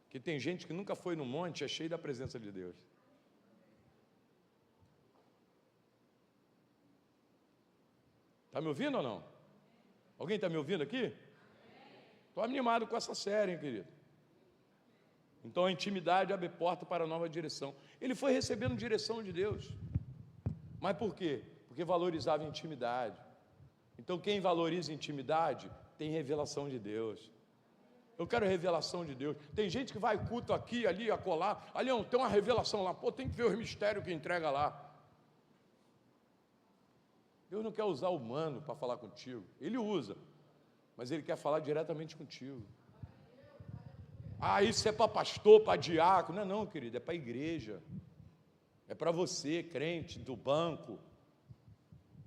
Porque tem gente que nunca foi no monte, é cheio da presença de Deus. Está me ouvindo ou não? Alguém está me ouvindo aqui? Estou animado com essa série, hein, querido? Então a intimidade abre porta para a nova direção. Ele foi recebendo direção de Deus. Mas por quê? porque valorizava a intimidade. Então, quem valoriza a intimidade tem revelação de Deus. Eu quero revelação de Deus. Tem gente que vai culto aqui, ali, acolá. Ali não, tem uma revelação lá. Pô, tem que ver os mistérios que entrega lá. Deus não quer usar o humano para falar contigo. Ele usa, mas Ele quer falar diretamente contigo. Ah, isso é para pastor, para diácono. Não, querido, é para a igreja. É para você, crente do banco,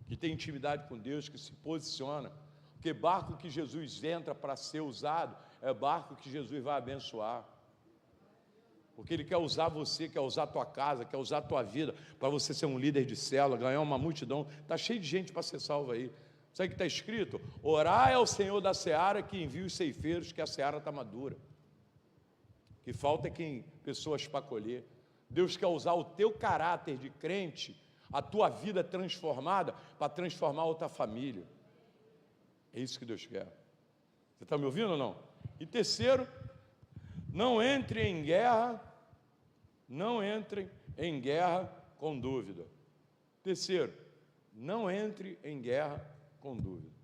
que tem intimidade com Deus, que se posiciona. Porque barco que Jesus entra para ser usado, é barco que Jesus vai abençoar. Porque Ele quer usar você, quer usar a tua casa, quer usar a tua vida, para você ser um líder de célula, ganhar uma multidão. Está cheio de gente para ser salva aí. Sabe o que está escrito? Orai ao Senhor da seara que envia os ceifeiros, que a seara está madura. Que falta pessoas para colher. Deus quer usar o teu caráter de crente, a tua vida transformada, para transformar outra família. É isso que Deus quer. Você está me ouvindo ou não? E terceiro, não entre em guerra com dúvida. Terceiro, não entre em guerra com dúvida.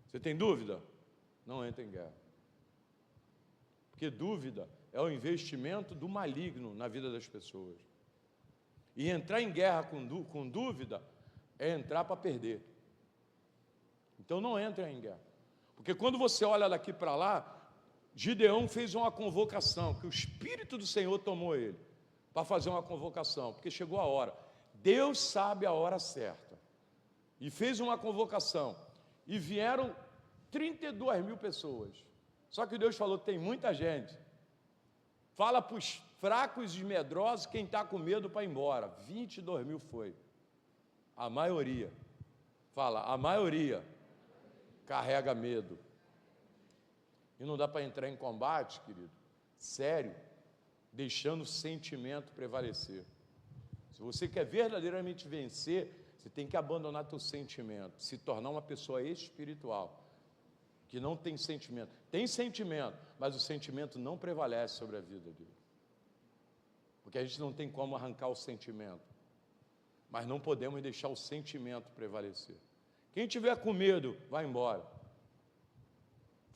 Você tem dúvida? Não entre em guerra. Porque dúvida é o investimento do maligno na vida das pessoas. E entrar em guerra com dúvida é entrar para perder. Então não entre em guerra. Porque quando você olha daqui para lá, Gideão fez uma convocação, que o Espírito do Senhor tomou ele para fazer uma convocação, porque chegou a hora. Deus sabe a hora certa. E fez uma convocação. E vieram 32 mil pessoas. Só que Deus falou, tem muita gente. Fala para os fracos e medrosos, quem está com medo para ir embora. 22 mil foi. A maioria. Fala, a maioria carrega medo. E não dá para entrar em combate, querido, sério, deixando o sentimento prevalecer. Se você quer verdadeiramente vencer, você tem que abandonar teu sentimento, se tornar uma pessoa espiritual, que não tem sentimento. Tem sentimento, mas o sentimento não prevalece sobre a vida dele. Porque a gente não tem como arrancar o sentimento, mas não podemos deixar o sentimento prevalecer. Quem tiver com medo, vai embora.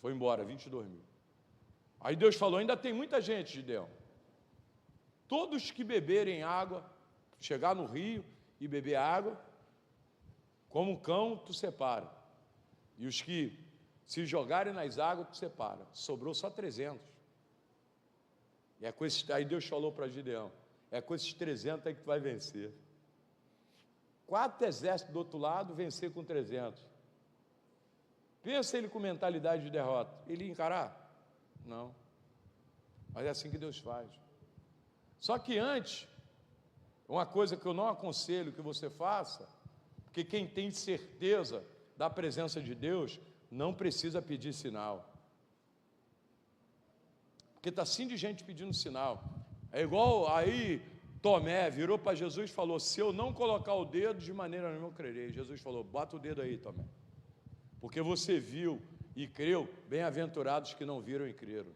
Foi embora, 22 mil. Aí Deus falou, ainda tem muita gente, Gideão. Todos que beberem água, chegar no rio e beber água, como um cão, tu separa. E os que se jogarem nas águas, tu separa. Sobrou só 300. E é com esses, aí Deus falou para Gideão, é com esses 300 aí que tu vai vencer. 4 exércitos do outro lado, vencer com 300. Pensa ele com mentalidade de derrota. Ele ia encarar? Não. Mas é assim que Deus faz. Só que antes, uma coisa que eu não aconselho que você faça, porque quem tem certeza da presença de Deus, não precisa pedir sinal. Porque está assim de gente pedindo sinal. É igual aí Tomé virou para Jesus e falou, se eu não colocar o dedo, de maneira nenhuma eu crerei. Jesus falou, bota o dedo aí, Tomé. Porque você viu e creu, bem-aventurados que não viram e creram.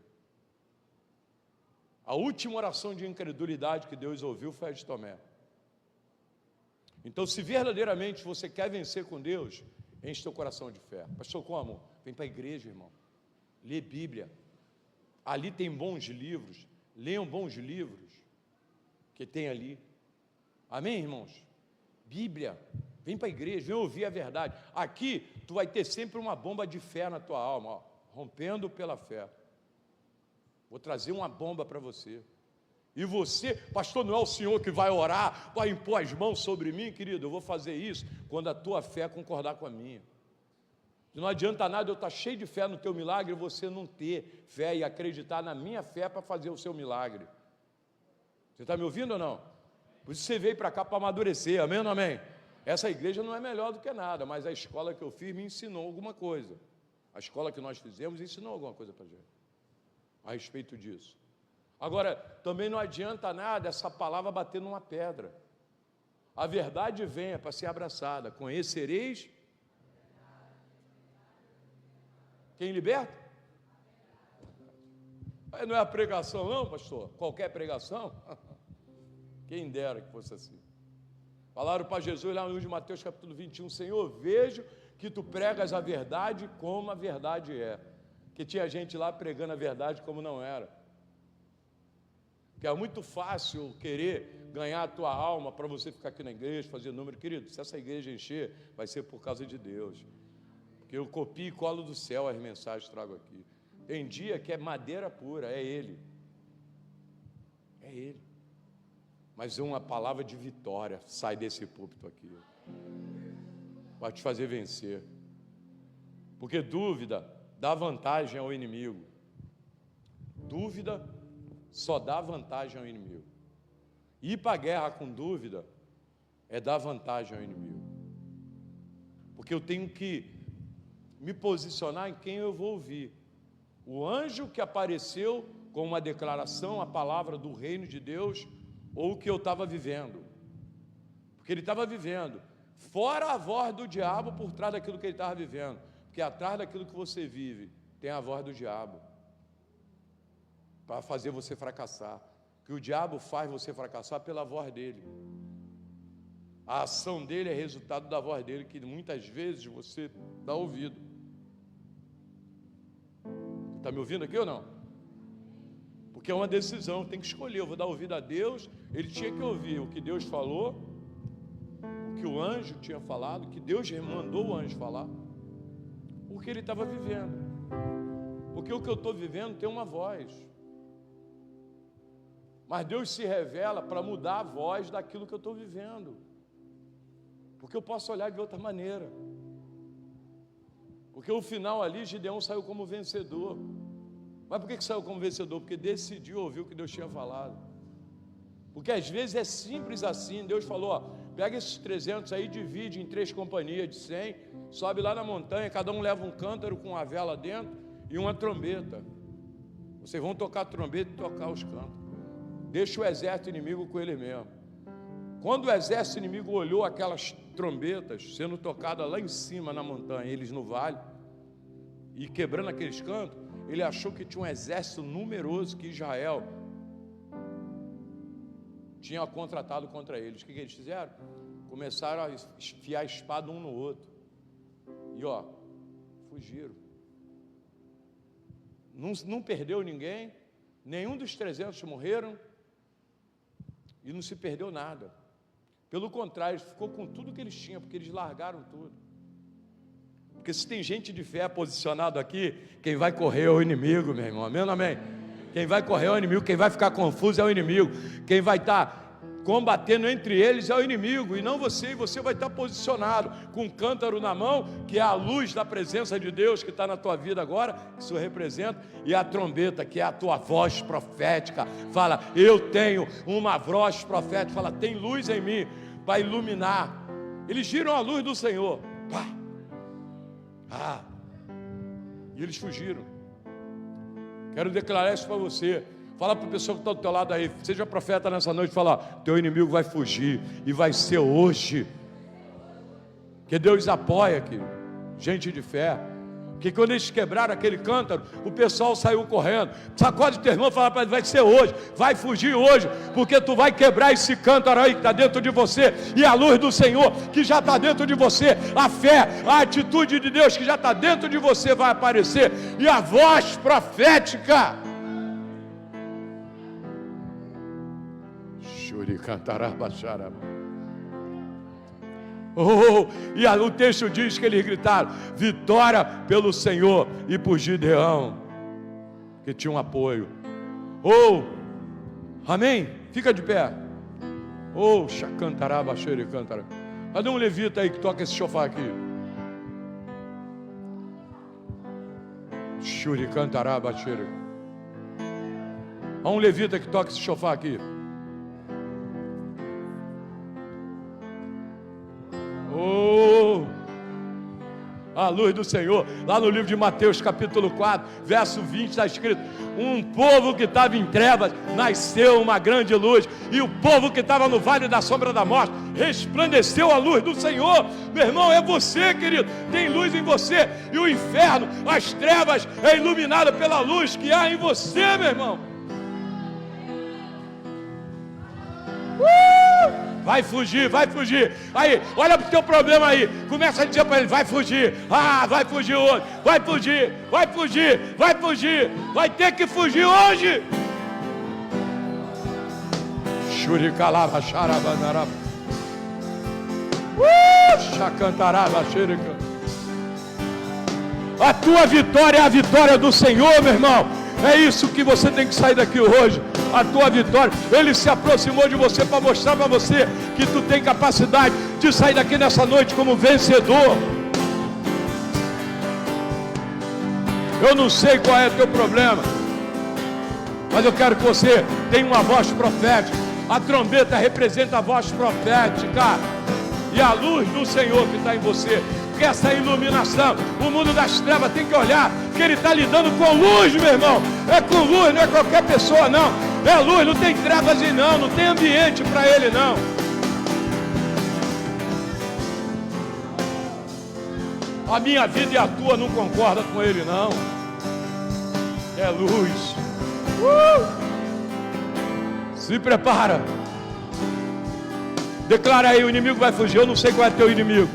A última oração de incredulidade que Deus ouviu foi a de Tomé. Então, se verdadeiramente você quer vencer com Deus, enche teu coração de fé. Pastor, como? Vem para a igreja, irmão. Lê Bíblia. Ali tem bons livros. Leiam bons livros que tem ali. Amém, irmãos? Bíblia. Vem para a igreja, vem ouvir a verdade. Aqui, tu vai ter sempre uma bomba de fé na tua alma, ó, rompendo pela fé. Vou trazer uma bomba para você. E você, pastor, não é o Senhor que vai orar, vai impor as mãos sobre mim, querido? Eu vou fazer isso quando a tua fé concordar com a minha. Não adianta nada eu estar cheio de fé no teu milagre e você não ter fé e acreditar na minha fé para fazer o seu milagre. Você está me ouvindo ou não? Por isso você veio para cá para amadurecer, amém ou não amém? Essa igreja não é melhor do que nada, mas a escola que eu fiz me ensinou alguma coisa. A escola que nós fizemos ensinou alguma coisa para a gente, a respeito disso. Agora, também não adianta nada essa palavra bater numa pedra. A verdade vem para ser abraçada. Conhecereis quem liberta? Não é a pregação não, pastor? Qualquer pregação? Quem dera que fosse assim. Falaram para Jesus lá no livro de Mateus capítulo 21, Senhor, vejo que tu pregas a verdade como a verdade é. Que tinha gente lá pregando a verdade como não era. Que é muito fácil querer ganhar a tua alma para você ficar aqui na igreja, fazer número. Querido, se essa igreja encher, vai ser por causa de Deus. Porque eu copio e colo do céu as mensagens que trago aqui. Tem dia que é madeira pura, é Ele. É Ele. Mas uma palavra de vitória sai desse púlpito aqui. Vai te fazer vencer. Porque dúvida dá vantagem ao inimigo. Dúvida só dá vantagem ao inimigo. Ir para a guerra com dúvida é dar vantagem ao inimigo. Porque eu tenho que me posicionar em quem eu vou ouvir. O anjo que apareceu com uma declaração, a palavra do reino de Deus, ou o que eu estava vivendo. Porque ele estava vivendo. Fora a voz do diabo por trás daquilo que ele estava vivendo. Porque atrás daquilo que você vive, tem a voz do diabo. Para fazer você fracassar. Que o diabo faz você fracassar pela voz dele. A ação dele é resultado da voz dele, que muitas vezes você dá ouvido. Está me ouvindo aqui ou não? Porque é uma decisão, tem que escolher. Eu vou dar ouvido a Deus. Ele tinha que ouvir o que Deus falou, o que o anjo tinha falado, que Deus mandou o anjo falar, o que ele estava vivendo. Porque o que eu estou vivendo tem uma voz. Mas Deus se revela para mudar a voz daquilo que eu estou vivendo. Porque eu posso olhar de outra maneira. Porque o final ali, Gideão saiu como vencedor. Mas por que saiu como vencedor? Porque decidiu ouvir o que Deus tinha falado. Porque às vezes é simples assim. Deus falou, ó, pega esses 300 aí, divide em 3 companhias de 100, sobe lá na montanha, cada um leva um cântaro com uma vela dentro e uma trombeta. Vocês vão tocar a trombeta e tocar os cântaros. Deixa o exército inimigo com ele mesmo. Quando o exército inimigo olhou aquelas trombetas sendo tocadas lá em cima na montanha, eles no vale, e quebrando aqueles cantos, ele achou que tinha um exército numeroso que Israel tinha contratado contra eles. O que eles fizeram? Começaram a enfiar a espada um no outro. E ó, fugiram. Não perdeu ninguém, nenhum dos 300 morreram, e não se perdeu nada. Pelo contrário, ficou com tudo que eles tinham, porque eles largaram tudo. Porque se tem gente de fé posicionado aqui, quem vai correr é o inimigo, meu irmão. Amém ou amém? Quem vai correr é o inimigo, quem vai ficar confuso é o inimigo. Quem vai estar combatendo entre eles é o inimigo, e não você. E você vai estar posicionado com um cântaro na mão, que é a luz da presença de Deus que está na tua vida agora, que isso representa, e a trombeta, que é a tua voz profética. Fala, eu tenho uma voz profética. Fala, tem luz em mim para iluminar. Eles viram a luz do Senhor. Pá. E eles fugiram. Quero declarar isso para você. Fala para a pessoa que está do teu lado aí, seja profeta nessa noite, fala, teu inimigo vai fugir, e vai ser hoje. Que Deus apoia aqui, gente de fé. Que quando eles quebraram aquele cântaro, o pessoal saiu correndo. Sacode teu irmão e fala para ele, vai ser hoje, vai fugir hoje, porque tu vai quebrar esse cântaro aí que está dentro de você, e a luz do Senhor que já está dentro de você, a fé, a atitude de Deus que já está dentro de você vai aparecer, e a voz profética. E o texto diz que eles gritaram, vitória pelo Senhor e por Gideão, que tinha um apoio. Amém? Fica de pé. Chacantará, baixeira e cantara. Cadê um levita aí que toca esse chofar aqui? Shuri cantará, baixeira. Há um levita que toca esse chofar aqui. A luz do Senhor, lá no livro de Mateus capítulo 4, verso 20, está escrito, um povo que estava em trevas, nasceu uma grande luz, e o povo que estava no vale da sombra da morte, resplandeceu a luz do Senhor. Meu irmão, é você, querido, tem luz em você, e o inferno, as trevas, é iluminado pela luz que há em você, meu irmão. Vai fugir, vai fugir. Aí, olha pro teu problema aí. Começa a dizer para ele, vai fugir. Ah, vai fugir hoje. Vai fugir, vai fugir, vai fugir. Vai ter que fugir hoje. Shurikalava, xarabanaraba. Chacantaraba, xerica. A tua vitória é a vitória do Senhor, meu irmão. É isso que você tem que sair daqui hoje. A tua vitória. Ele se aproximou de você para mostrar para você que tu tem capacidade de sair daqui nessa noite como vencedor. Eu não sei qual é o teu problema, mas eu quero que você tenha uma voz profética. A trombeta representa a voz profética e a luz do Senhor que está em você. Porque essa iluminação, o mundo das trevas tem que olhar que ele está lidando com luz, meu irmão. É com luz, não é qualquer pessoa não. É luz, não tem trevas e não tem ambiente para ele não. A minha vida e a tua não concordam com ele não. É luz. Se prepara. Declara aí, o inimigo vai fugir. Eu não sei qual é teu inimigo.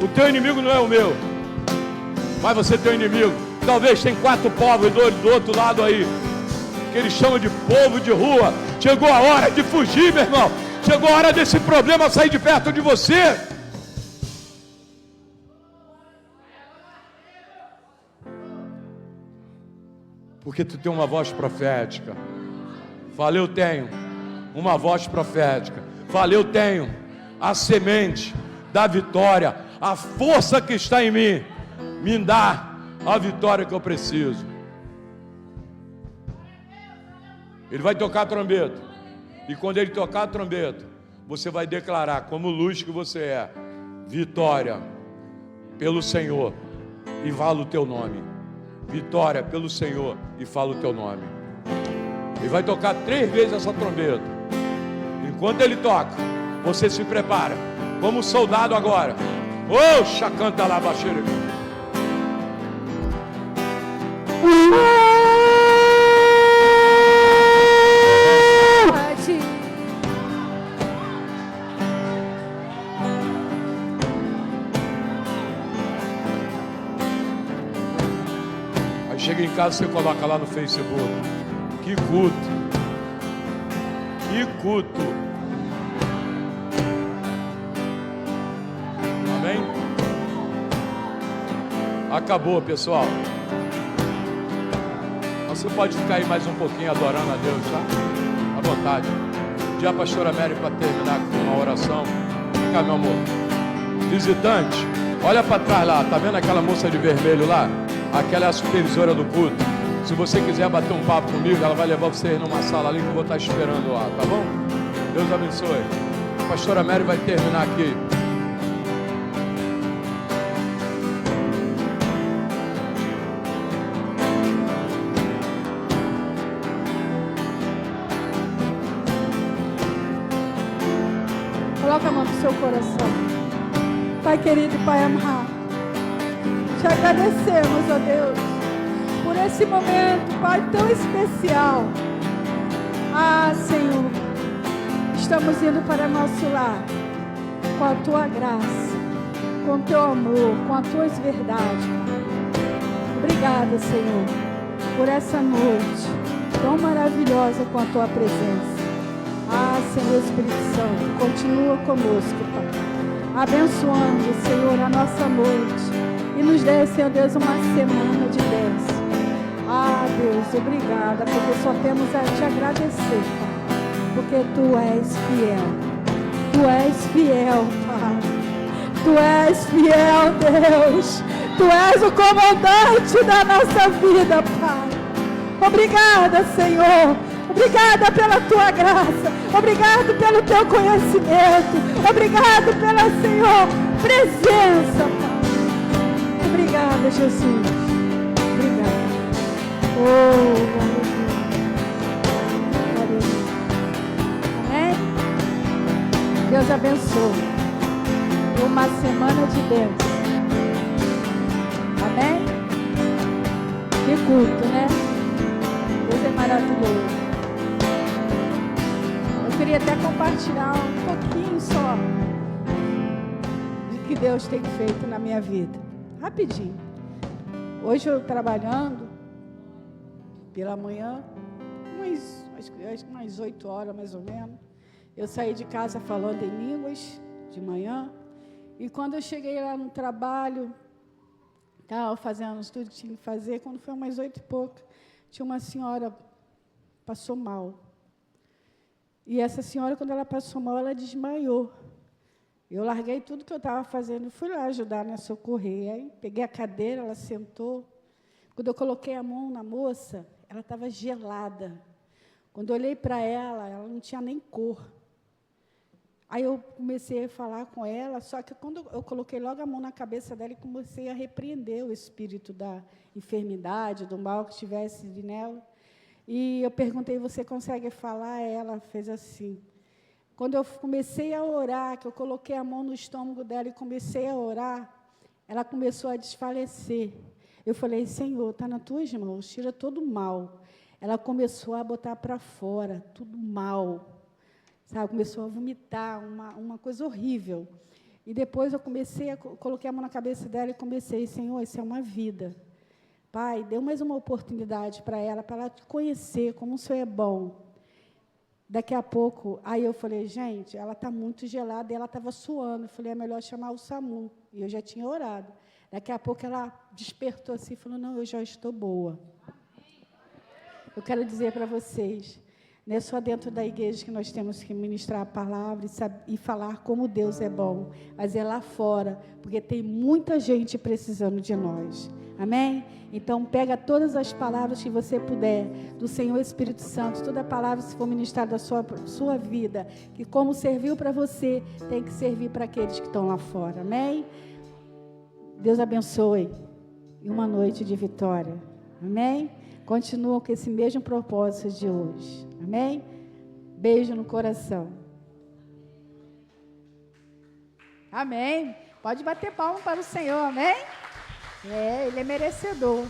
O teu inimigo não é o meu, mas você tem um inimigo. Talvez tem 4 povos do outro lado aí, que eles chamam de povo de rua. Chegou a hora de fugir, meu irmão. Chegou a hora desse problema sair de perto de você. Porque tu tem uma voz profética. Fala, eu tenho uma voz profética. Fala, eu tenho a semente da vitória. A força que está em mim me dá a vitória que eu preciso. Ele vai tocar a trombeta. E quando ele tocar a trombeta, você vai declarar como luz que você é: vitória pelo Senhor e fala o teu nome. Vitória pelo Senhor e fala o teu nome. Ele vai tocar 3 vezes essa trombeta. Enquanto ele toca, você se prepara como soldado agora. Oh, chacanta lá, baixeiro. Aí chega em casa, você coloca lá no Facebook. Que culto. Que culto. Acabou, pessoal. Você pode ficar aí mais um pouquinho adorando a Deus, tá? À vontade. Pedir a pastora Mary para terminar com uma oração. Vem cá, meu amor. Visitante, olha para trás lá. Tá vendo aquela moça de vermelho lá? Aquela é a supervisora do culto. Se você quiser bater um papo comigo, ela vai levar vocês numa sala ali que eu vou estar esperando lá, tá bom? Deus abençoe. A pastora Mary vai terminar aqui. Coloca a mão no seu coração. Pai querido e Pai amado, te agradecemos, ó Deus, por esse momento, Pai, tão especial. Ah, Senhor, estamos indo para nosso lar com a Tua graça, com o Teu amor, com as Tuas verdades. Obrigada, Senhor, por essa noite tão maravilhosa com a Tua presença. Ah, Senhor Espírito Santo, continua conosco, Pai, abençoando, Senhor, a nossa noite e nos dê, Senhor Deus, uma semana de bênção. Ah, Deus, obrigada, porque só temos a te agradecer, Pai, porque Tu és fiel. Tu és fiel, Pai. Tu és fiel, Deus. Tu és o comandante da nossa vida, Pai. Obrigada, Senhor. Obrigada pela Tua graça. Obrigado pelo Teu conhecimento. Obrigado pela, Senhor, presença, Pai. Obrigada, Jesus. Obrigada. Oh, glória a Deus. Amém? Deus abençoe. Uma semana de bênção. Amém? Que culto, né? Deus é maravilhoso. Eu queria queria até compartilhar um pouquinho só de que Deus tem feito na minha vida. Rapidinho. Hoje eu trabalhando pela manhã, umas 8 horas mais ou menos. Eu saí de casa falando em línguas de manhã. E quando eu cheguei lá no trabalho, estava fazendo tudo que tinha que fazer, quando foi umas 8 e pouco, tinha uma senhora passou mal. E essa senhora, quando ela passou mal, ela desmaiou. Eu larguei tudo que eu estava fazendo e fui lá ajudar, né, socorrer. Aí peguei a cadeira, ela sentou. Quando eu coloquei a mão na moça, ela estava gelada. Quando eu olhei para ela, ela não tinha nem cor. Aí eu comecei a falar com ela, só que quando eu coloquei logo a mão na cabeça dela e comecei a repreender o espírito da enfermidade, do mal que estivesse nela. E eu perguntei, você consegue falar? Ela fez assim. Quando eu comecei a orar, que eu coloquei a mão no estômago dela e comecei a orar, ela começou a desfalecer. Eu falei, Senhor, está nas tuas mãos, tira todo o mal. Ela começou a botar para fora, tudo mal. Sabe, começou a vomitar, uma coisa horrível. E depois eu coloquei a mão na cabeça dela e comecei, Senhor, isso é uma vida. Pai, dê mais uma oportunidade para ela te conhecer, como o Senhor é bom. Daqui a pouco, aí eu falei, gente, ela está muito gelada, e ela estava suando. Eu falei, é melhor chamar o SAMU. E eu já tinha orado. Daqui a pouco ela despertou assim e falou, não, eu já estou boa. Eu quero dizer para vocês, não é só dentro da igreja que nós temos que ministrar a palavra e falar como Deus é bom, mas é lá fora, porque tem muita gente precisando de nós. Amém? Então, pega todas as palavras que você puder do Senhor Espírito Santo, toda palavra que for ministrada da sua vida, que como serviu para você, tem que servir para aqueles que estão lá fora. Amém? Deus abençoe e uma noite de vitória. Amém? Continua com esse mesmo propósito de hoje. Amém? Beijo no coração. Amém. Pode bater palma para o Senhor, amém? Ele é merecedor.